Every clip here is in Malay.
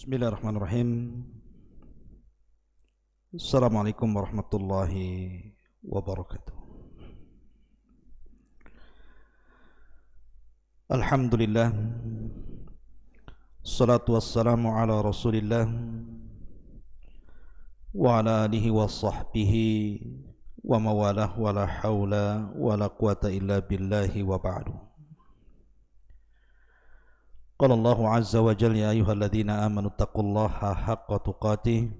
Bismillahirrahmanirrahim. Assalamualaikum warahmatullahi wabarakatuh. Alhamdulillah. Salatu wassalamu ala Rasulillah wa ala alihi wa sahbihi wa mawalah wa la hawla wa la quwata illa billahi wa ba'du. Qala Allahu azza wa jalla ya ayyuhalladzina amanu taqullaha haqqa tuqatih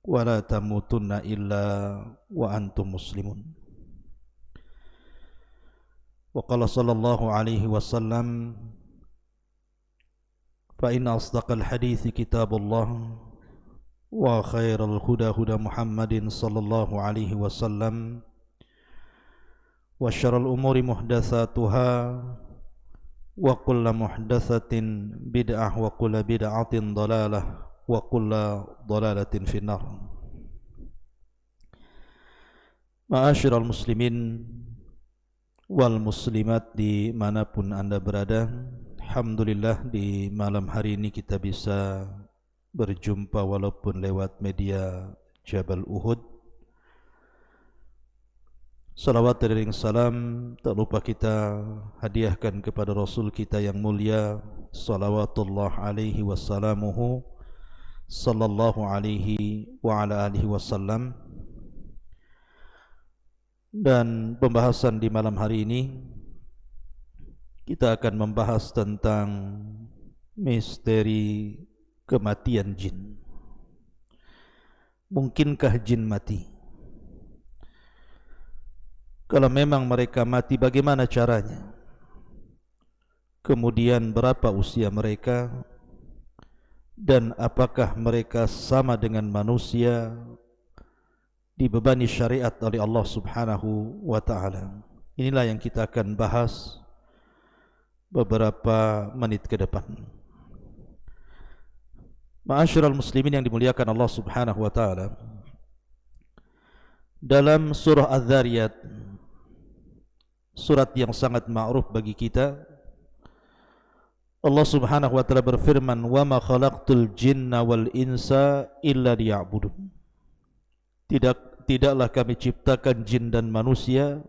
wa la tamutunna illa wa antum muslimun. Wa qala sallallahu alaihi wasallam fa inna asdaqal hadithi kitabullah wa khairal huda huda Muhammadin sallallahu alaihi wasallam wa syarrul umuri muhdatsatuha wa kullu muhdatsatin bid'ah wa kullu bid'atin dhalalah wa kullu dhalalatin finnar. Ma'asyiral muslimin wal muslimat dimanapun anda berada, alhamdulillah di malam hari ini kita bisa berjumpa walaupun lewat media Jabal Uhud. Salawat dan salam tak lupa kita hadiahkan kepada Rasul kita yang mulia, salawatullah alaihi wassalamuhu sallallahu alaihi wa ala alihi wasallam. Dan pembahasan di malam hari ini kita akan membahas tentang misteri kematian jin. Mungkinkah jin mati? Kalau memang mereka mati, bagaimana caranya? Kemudian berapa usia mereka? Dan apakah mereka sama dengan manusia dibebani syariat oleh Allah Subhanahu wa ta'ala? Inilah yang kita akan bahas beberapa menit ke depan. Ma'asyiral muslimin yang dimuliakan Allah Subhanahu wa ta'ala, dalam surah Az-Zariyat, surat yang sangat ma'ruf bagi kita, Allah Subhanahu wa ta'ala berfirman, wa ma khalaqtul jinna wal insa illa liya'budun. Tidaklah kami ciptakan jin dan manusia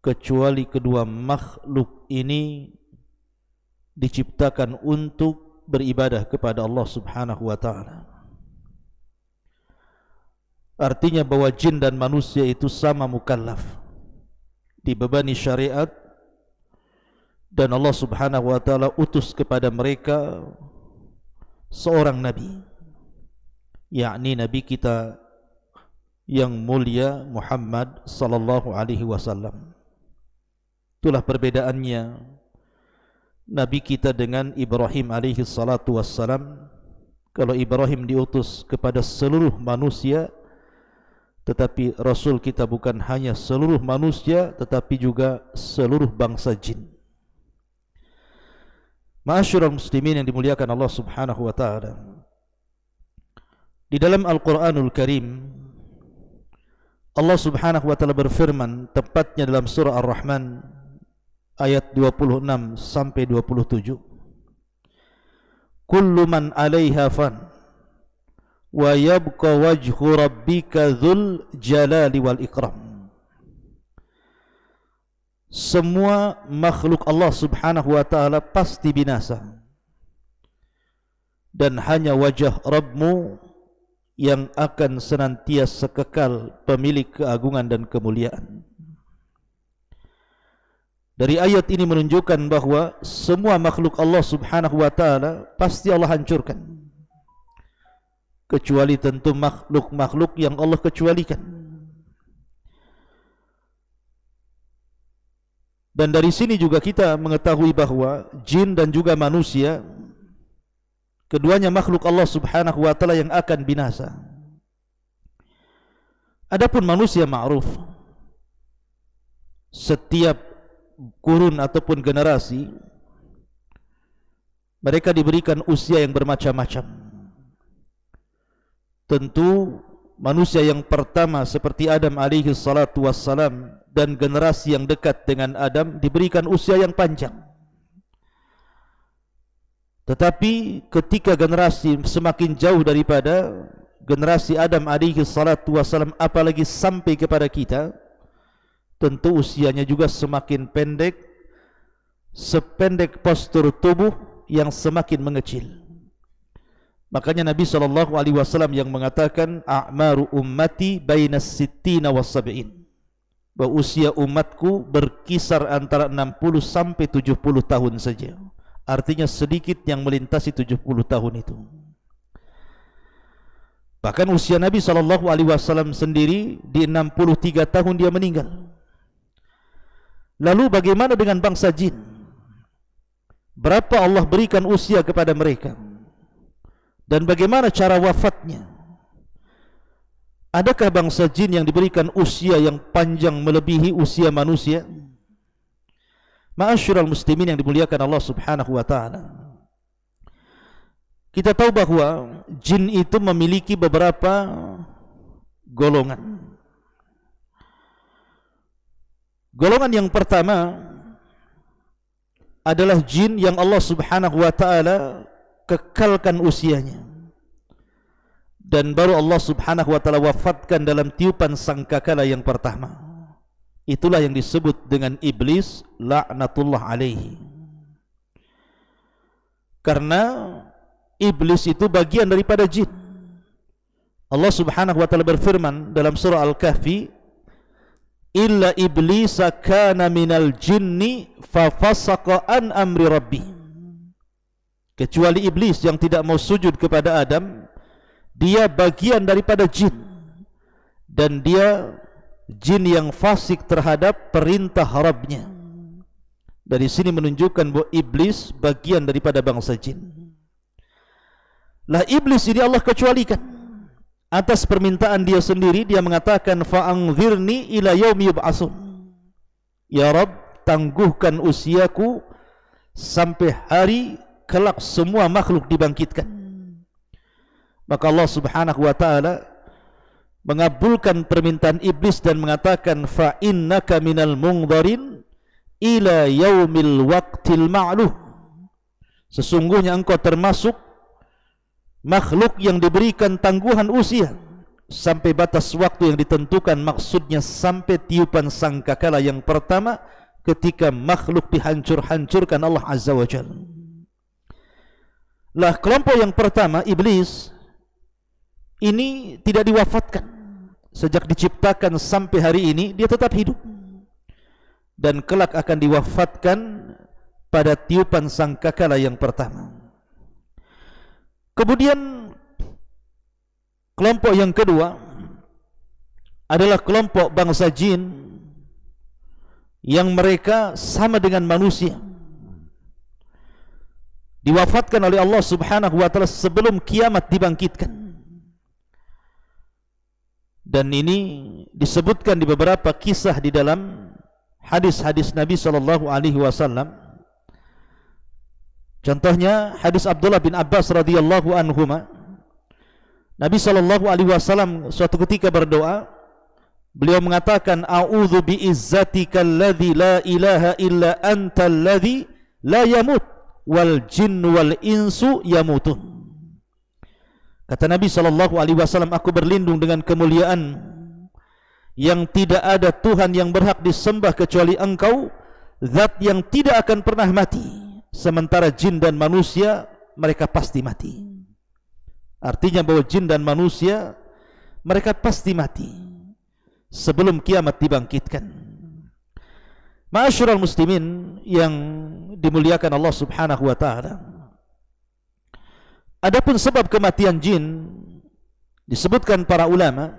kecuali kedua makhluk ini diciptakan untuk beribadah kepada Allah Subhanahu wa ta'ala. Artinya bahwa jin dan manusia itu sama mukallaf, dibebani syariat, dan Allah Subhanahu wa ta'ala utus kepada mereka seorang nabi, yakni nabi kita yang mulia Muhammad sallallahu alaihi wasallam. Itulah perbedaannya nabi kita dengan Ibrahim alaihi salatu wassalam. Kalau Ibrahim diutus kepada seluruh manusia, tetapi Rasul kita bukan hanya seluruh manusia, tetapi juga seluruh bangsa jin. Ma'asyiral muslimin yang dimuliakan Allah Subhanahu wa ta'ala, di dalam Al-Quranul Karim Allah Subhanahu wa ta'ala berfirman, tepatnya dalam surah Ar-Rahman ayat 26 sampai 27, kullu man 'alaiha fan wa yabqa wajhu rabbika dzul jalali wal ikram. Semua makhluk Allah Subhanahu wa ta'ala pasti binasa, dan hanya wajah Rabbmu yang akan senantiasa kekal, pemilik keagungan dan kemuliaan. Dari ayat ini menunjukkan bahwa semua makhluk Allah Subhanahu wa ta'ala pasti Allah hancurkan, kecuali tentu makhluk-makhluk yang Allah kecualikan. Dan dari sini juga kita mengetahui bahwa jin dan juga manusia, keduanya makhluk Allah Subhanahu wa ta'ala yang akan binasa. Adapun manusia ma'ruf, setiap kurun ataupun generasi mereka diberikan usia yang bermacam-macam. Tentu manusia yang pertama seperti Adam alaihi salatu wassalam dan generasi yang dekat dengan Adam diberikan usia yang panjang. Tetapi ketika generasi semakin jauh daripada generasi Adam alaihi salatu wassalam, apalagi sampai kepada kita, tentu usianya juga semakin pendek, sependek postur tubuh yang semakin mengecil. Makanya Nabi SAW yang mengatakan a'maru ummati bainas sittina was sab'in, bahwa usia umatku berkisar antara 60 sampai 70 tahun saja. Artinya sedikit yang melintasi 70 tahun itu. Bahkan usia Nabi SAW sendiri di 63 tahun dia meninggal. Lalu bagaimana dengan bangsa jin? Berapa Allah berikan usia kepada mereka? Dan bagaimana cara wafatnya? Adakah bangsa jin yang diberikan usia yang panjang melebihi usia manusia? Ma'asyiral muslimin yang dimuliakan Allah Subhanahu wa taala. Kita tahu bahwa jin itu memiliki beberapa golongan. Golongan yang pertama adalah jin yang Allah Subhanahu wa taala kekalkan usianya, dan baru Allah Subhanahu wa taala wafatkan dalam tiupan sangkakala yang pertama. Itulah yang disebut dengan iblis laknatullah alaihi. Karena iblis itu bagian daripada jin. Allah Subhanahu wa taala berfirman dalam surah Al-Kahfi, illa iblisa kana minal jinni fa fasaqa an amri rabbih. Kecuali iblis yang tidak mau sujud kepada Adam, dia bagian daripada jin, dan dia jin yang fasik terhadap perintah Rabbnya. Dari sini menunjukkan bahwa iblis bagian daripada bangsa jin. Lah iblis ini Allah kecualikan atas permintaan dia sendiri. Dia mengatakan fa'anzirni ila yaumi yub'atsun, ya Rabb, tangguhkan usiaku sampai hari kelak semua makhluk dibangkitkan. Maka Allah Subhanahu wa taala mengabulkan permintaan iblis dan mengatakan fa innaka minal mungdharin ila yaumil waqtil ma'luh. Sesungguhnya engkau termasuk makhluk yang diberikan tangguhan usia sampai batas waktu yang ditentukan. Maksudnya sampai tiupan sangkakala yang pertama ketika makhluk dihancur-hancurkan Allah Azza wa Jalla. Lah kelompok yang pertama, iblis, ini tidak diwafatkan. Sejak diciptakan sampai hari ini dia tetap hidup, dan kelak akan diwafatkan pada tiupan sangkakala yang pertama. Kemudian kelompok yang kedua adalah kelompok bangsa jin yang mereka sama dengan manusia, diwafatkan oleh Allah Subhanahu wa taala sebelum kiamat dibangkitkan. Dan ini disebutkan di beberapa kisah di dalam hadis-hadis Nabi sallallahu alaihi wasallam. Contohnya hadis Abdullah bin Abbas radhiyallahu anhuma. Nabi sallallahu alaihi wasallam suatu ketika berdoa, beliau mengatakan a'udzu bi'izzatikal ladzi la ilaha illa antal ladzi la yamut wal jin wal insu yamutun. Kata Nabi SAW, aku berlindung dengan kemuliaan yang tidak ada Tuhan yang berhak disembah kecuali Engkau, zat yang tidak akan pernah mati, sementara jin dan manusia mereka pasti mati. Artinya bahwa jin dan manusia mereka pasti mati sebelum kiamat dibangkitkan. Ma'asyiral muslimin yang dimuliakan Allah Subhanahu wa taala. Adapun sebab kematian jin disebutkan para ulama,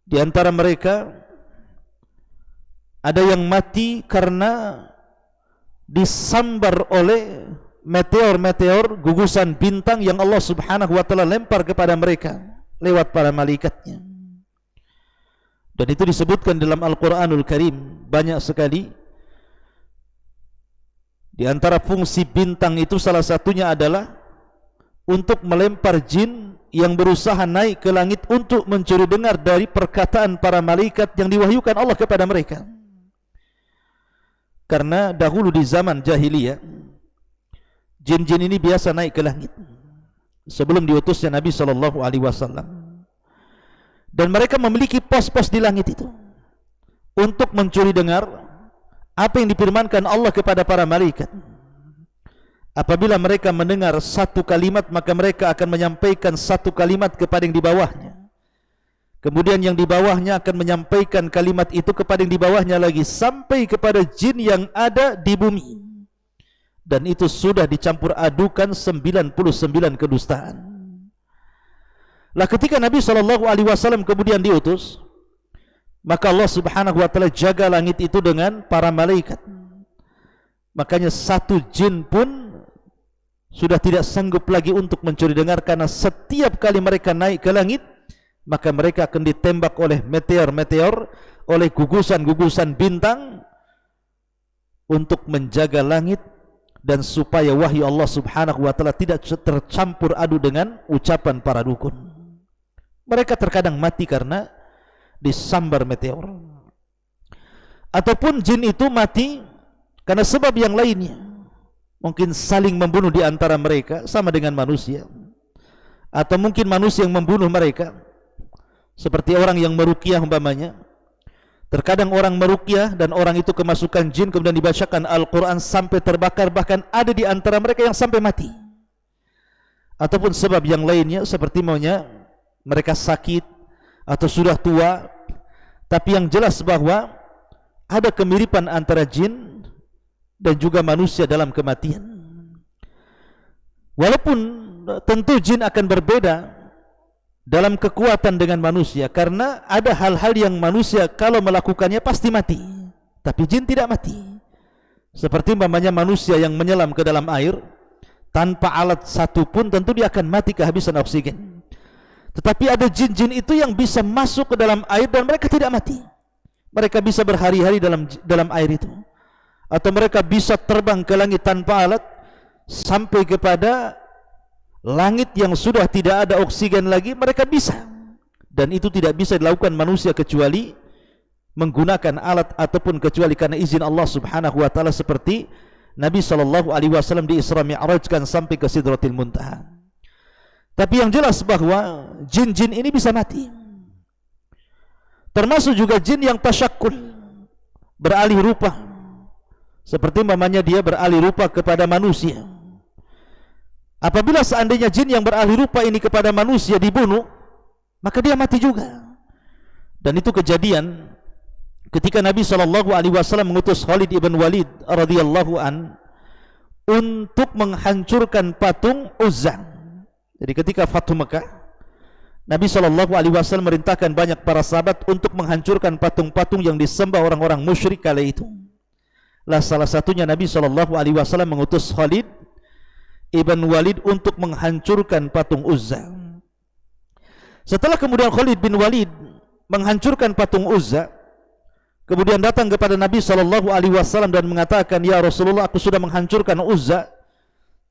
di antara mereka ada yang mati karena disambar oleh meteor-meteor, gugusan bintang yang Allah Subhanahu wa taala lempar kepada mereka lewat para malaikatnya. Dan itu disebutkan dalam Al-Quranul Karim banyak sekali. Di antara fungsi bintang itu salah satunya adalah untuk melempar jin yang berusaha naik ke langit untuk mencuri dengar dari perkataan para malaikat yang diwahyukan Allah kepada mereka. Karena dahulu di zaman jahiliyah, Jin-jin ini biasa naik ke langit sebelum diutusnya Nabi SAW, dan mereka memiliki pos-pos di langit itu untuk mencuri dengar apa yang difirmankan Allah kepada para malaikat. Apabila mereka mendengar satu kalimat, maka mereka akan menyampaikan satu kalimat kepada yang di bawahnya. Kemudian yang di bawahnya akan menyampaikan kalimat itu kepada yang di bawahnya lagi, sampai kepada jin yang ada di bumi. Dan itu sudah dicampur adukan 99 kedustaan. Lah ketika Nabi SAW kemudian diutus, maka Allah Subhanahu wa taala jaga langit itu dengan para malaikat. Makanya satu jin pun sudah tidak sanggup lagi untuk mencuri dengar, karena setiap kali mereka naik ke langit, maka mereka akan ditembak oleh meteor-meteor, oleh gugusan-gugusan bintang untuk menjaga langit, dan supaya wahyu Allah Subhanahu wa taala tidak tercampur adu dengan ucapan para dukun. Mereka terkadang mati karena disambar meteor, ataupun jin itu mati karena sebab yang lainnya, mungkin saling membunuh di antara mereka sama dengan manusia, atau mungkin manusia yang membunuh mereka, seperti orang yang meruqyah umpamanya. Terkadang orang meruqyah dan orang itu kemasukan jin, kemudian dibacakan Al-Quran sampai terbakar, bahkan ada di antara mereka yang sampai mati. Ataupun sebab yang lainnya, seperti maunya mereka sakit atau sudah tua. Tapi yang jelas bahwa ada kemiripan antara jin dan juga manusia dalam kematian. Walaupun tentu jin akan berbeda dalam kekuatan dengan manusia, karena ada hal-hal yang manusia kalau melakukannya pasti mati, tapi jin tidak mati. Seperti umpamanya manusia yang menyelam ke dalam air tanpa alat satu pun, tentu dia akan mati kehabisan oksigen. Tetapi ada jin-jin itu yang bisa masuk ke dalam air dan mereka tidak mati. Mereka bisa berhari-hari dalam air itu, atau mereka bisa terbang ke langit tanpa alat sampai kepada langit yang sudah tidak ada oksigen lagi, mereka bisa. Dan itu tidak bisa dilakukan manusia kecuali menggunakan alat, ataupun kecuali karena izin Allah Subhanahu wa taala, seperti Nabi SAW di Isra Mi'rajkan sampai ke Sidratil Muntaha. Tapi yang jelas bahwa jin-jin ini bisa mati. Termasuk juga jin yang tasyakkul, beralih rupa, seperti umpamanya dia beralih rupa kepada manusia. Apabila seandainya jin yang beralih rupa ini kepada manusia dibunuh, maka dia mati juga. Dan itu kejadian ketika Nabi SAW mengutus Khalid ibn Walid radhiyallahu an untuk menghancurkan patung Uzza. Jadi ketika Fathu Mekah, Nabi SAW merintahkan banyak para sahabat untuk menghancurkan patung-patung yang disembah orang-orang musyrik kala itu. Lah salah satunya Nabi SAW mengutus Khalid Ibn Walid untuk menghancurkan patung Uzza. Setelah kemudian Khalid bin Walid menghancurkan patung Uzza, kemudian datang kepada Nabi SAW dan mengatakan, "Ya Rasulullah, aku sudah menghancurkan Uzza."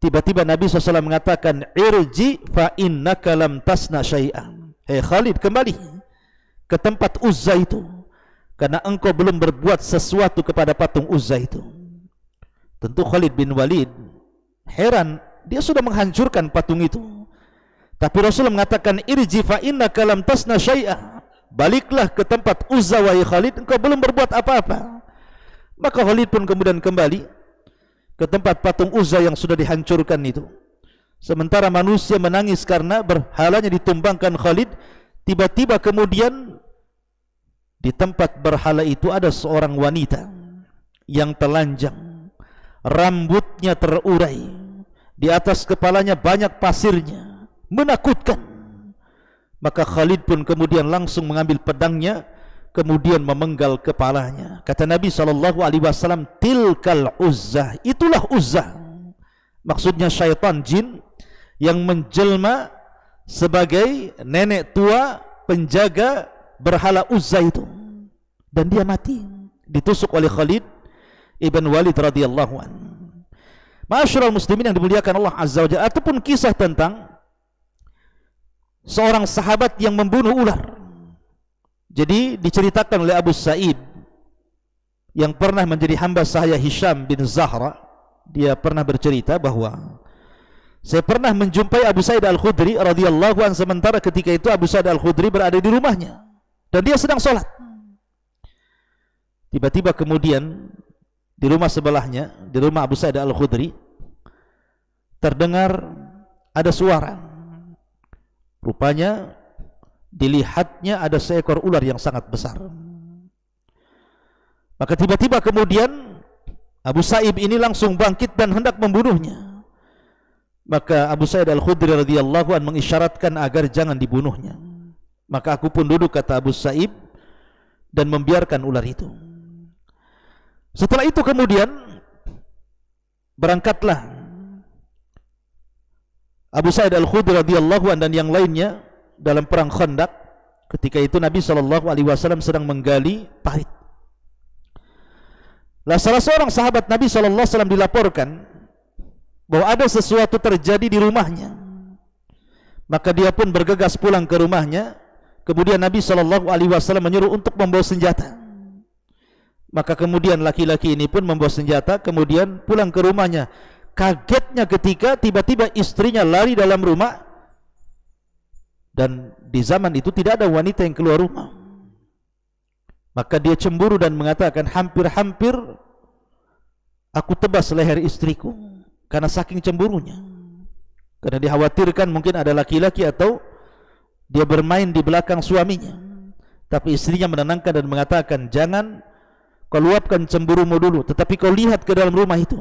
Tiba-tiba Nabi SAW mengatakan, "Irji fa innaka lam tasna syai'an." Hei Khalid, kembali ke tempat Uzza itu, karena engkau belum berbuat sesuatu kepada patung Uzza itu. Tentu Khalid bin Walid heran, dia sudah menghancurkan patung itu, tapi Rasulullah mengatakan, "Irji fa innaka lam tasna syai'a." Baliklah ke tempat Uzza wahai Khalid, engkau belum berbuat apa-apa. Maka Khalid pun kemudian kembali ke tempat patung Uzza yang sudah dihancurkan itu. Sementara manusia menangis karena berhalanya ditumbangkan Khalid. Tiba-tiba kemudian di tempat berhala itu ada seorang wanita yang telanjang, rambutnya terurai, di atas kepalanya banyak pasirnya, menakutkan. Maka Khalid pun kemudian langsung mengambil pedangnya, kemudian memenggal kepalanya. Kata Nabi SAW, "Tilkal Uzzah." Itulah Uzzah. Maksudnya syaitan jin yang menjelma sebagai nenek tua penjaga berhala Uzzah itu. Dan dia mati, ditusuk oleh Khalid Ibn Walid radhiyallahu anhu. Ma'asyiral muslimin yang dimuliakan Allah Azza wa Jalla, ataupun kisah tentang seorang sahabat yang membunuh ular. Jadi diceritakan oleh Abu Sa'id yang pernah menjadi hamba sahaya Hisham bin Zahra dia pernah bercerita bahwa saya pernah menjumpai Abu Sa'id Al-Khudri radhiyallahu anhu, sementara ketika itu Abu Sa'id Al-Khudri berada di rumahnya dan dia sedang sholat. Tiba-tiba kemudian di rumah sebelahnya, di rumah Abu Sa'id Al-Khudri, terdengar ada suara. Rupanya dilihatnya ada seekor ular yang sangat besar. Maka tiba-tiba kemudian Abu Sa'id ini langsung bangkit dan hendak membunuhnya. Maka Abu Sa'id Al-Khudri radhiyallahu anhu mengisyaratkan agar jangan dibunuhnya. Maka aku pun duduk, kata Abu Sa'id, dan membiarkan ular itu. Setelah itu kemudian berangkatlah Abu Sa'id Al-Khudri radhiyallahu anhu dan yang lainnya dalam perang Khandaq. Ketika itu Nabi SAW sedang menggali parit. Lah salah seorang sahabat Nabi SAW dilaporkan bahwa ada sesuatu terjadi di rumahnya. Maka dia pun bergegas pulang ke rumahnya. Kemudian Nabi SAW menyuruh untuk membawa senjata. Maka kemudian laki-laki ini pun membawa senjata, kemudian pulang ke rumahnya. Kagetnya ketika tiba-tiba istrinya lari dalam rumah, dan di zaman itu tidak ada wanita yang keluar rumah. Maka dia cemburu dan mengatakan, hampir-hampir aku tebas leher istriku, karena saking cemburunya. Karena dikhawatirkan mungkin ada laki-laki atau dia bermain di belakang suaminya. Tapi istrinya menenangkan dan mengatakan, jangan kau luapkan cemburumu dulu, tetapi kau lihat ke dalam rumah itu.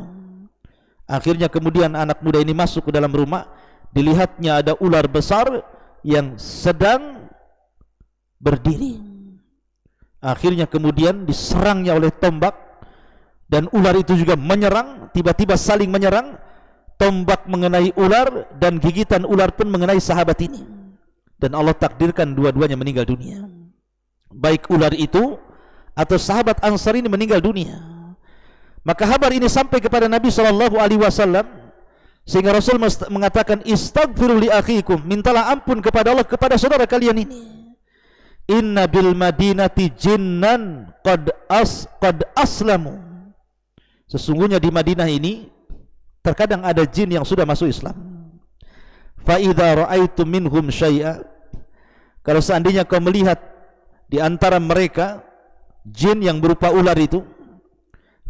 Akhirnya kemudian anak muda ini masuk ke dalam rumah. Dilihatnya ada ular besar yang sedang berdiri. Akhirnya kemudian diserangnya oleh tombak, dan ular itu juga menyerang. Tiba-tiba saling menyerang. Tombak mengenai ular dan gigitan ular pun mengenai sahabat ini, dan Allah takdirkan dua-duanya meninggal dunia. Baik ular itu atau sahabat Ansar ini meninggal dunia. Maka kabar ini sampai kepada Nabi SAW, sehingga Rasul mengatakan, istaghfiru li akhikum, mintalah ampun kepada Allah kepada saudara kalian ini. Inna bil madinati jinnan qad aslamu. Sesungguhnya di Madinah ini terkadang ada jin yang sudah masuk Islam. Fa idza ra'aitum minhum syai'a, kalau seandainya kau melihat di antara mereka jin yang berupa ular itu,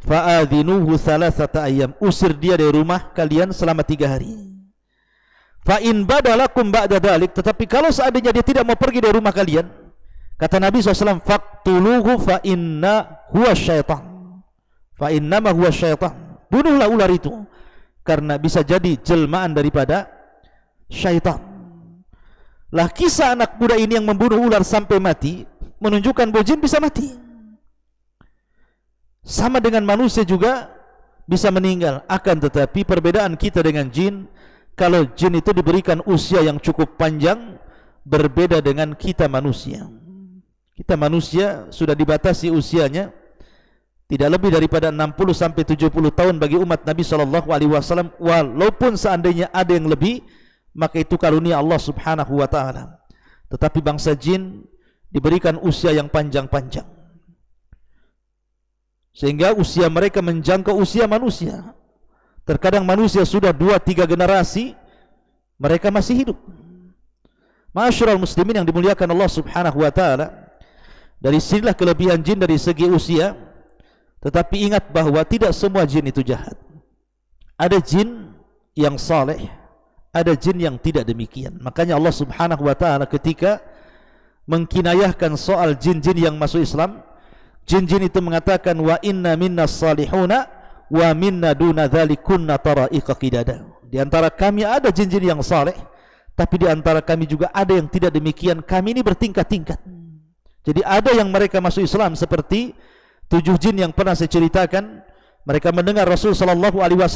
fa'adhinuhu thalathata ayyam, usir dia dari rumah kalian selama 3 hari. Fa in badalakum ba'da dhalik, tetapi kalau seandainya dia tidak mau pergi dari rumah kalian, kata Nabi SAW, faqtuluhu fa inna huwa syaitan, fa innama huwa syaitan, bunuhlah ular itu, karena bisa jadi jelmaan daripada syaitan. Lah kisah anak muda ini yang membunuh ular sampai mati menunjukkan bahwa jin bisa mati. Sama dengan manusia juga bisa meninggal. Akan tetapi perbedaan kita dengan jin, kalau jin itu diberikan usia yang cukup panjang, berbeda dengan kita manusia. Kita manusia sudah dibatasi usianya tidak lebih daripada 60 sampai 70 tahun bagi umat Nabi SAW. Walaupun seandainya ada yang lebih, maka itu karunia Allah Subhanahu wa ta'ala. Tetapi bangsa jin diberikan usia yang panjang-panjang, sehingga usia mereka menjangkau usia manusia. Terkadang manusia sudah 2-3 generasi mereka masih hidup. Ma'asyiral muslimin yang dimuliakan Allah Subhanahu wa ta'ala, dari sinilah kelebihan jin dari segi usia. Tetapi ingat bahwa tidak semua jin itu jahat. Ada jin yang saleh, ada jin yang tidak demikian. Makanya Allah Subhanahu wa ta'ala ketika mengkinayahkan soal jin-jin yang masuk Islam, jin-jin itu mengatakan, wa inna minna salihuna wa minna duna dhalikunna tara'iqa qidada. Di antara kami ada jin-jin yang saleh, tapi di antara kami juga ada yang tidak demikian. Kami ini bertingkat-tingkat. Jadi ada yang mereka masuk Islam seperti 7 jin yang pernah saya ceritakan. Mereka mendengar Rasul SAW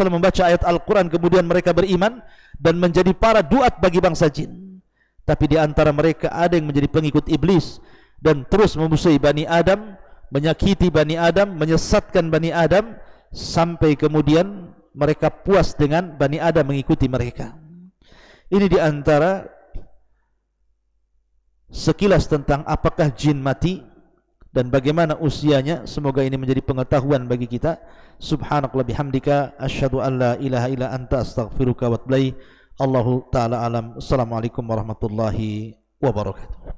membaca ayat Al-Quran, kemudian mereka beriman dan menjadi para duat bagi bangsa jin. Tapi di antara mereka ada yang menjadi pengikut iblis dan terus memusuhi Bani Adam, menyakiti Bani Adam, menyesatkan Bani Adam, sampai kemudian mereka puas dengan Bani Adam mengikuti mereka. Ini di antara sekilas tentang apakah jin mati dan bagaimana usianya. Semoga ini menjadi pengetahuan bagi kita. Subhanakallah bihamdika asyhadu an la ilaha illa anta astaghfiruka wa atubu ilaik. Allahu taala alam. Assalamualaikum warahmatullahi wabarakatuh.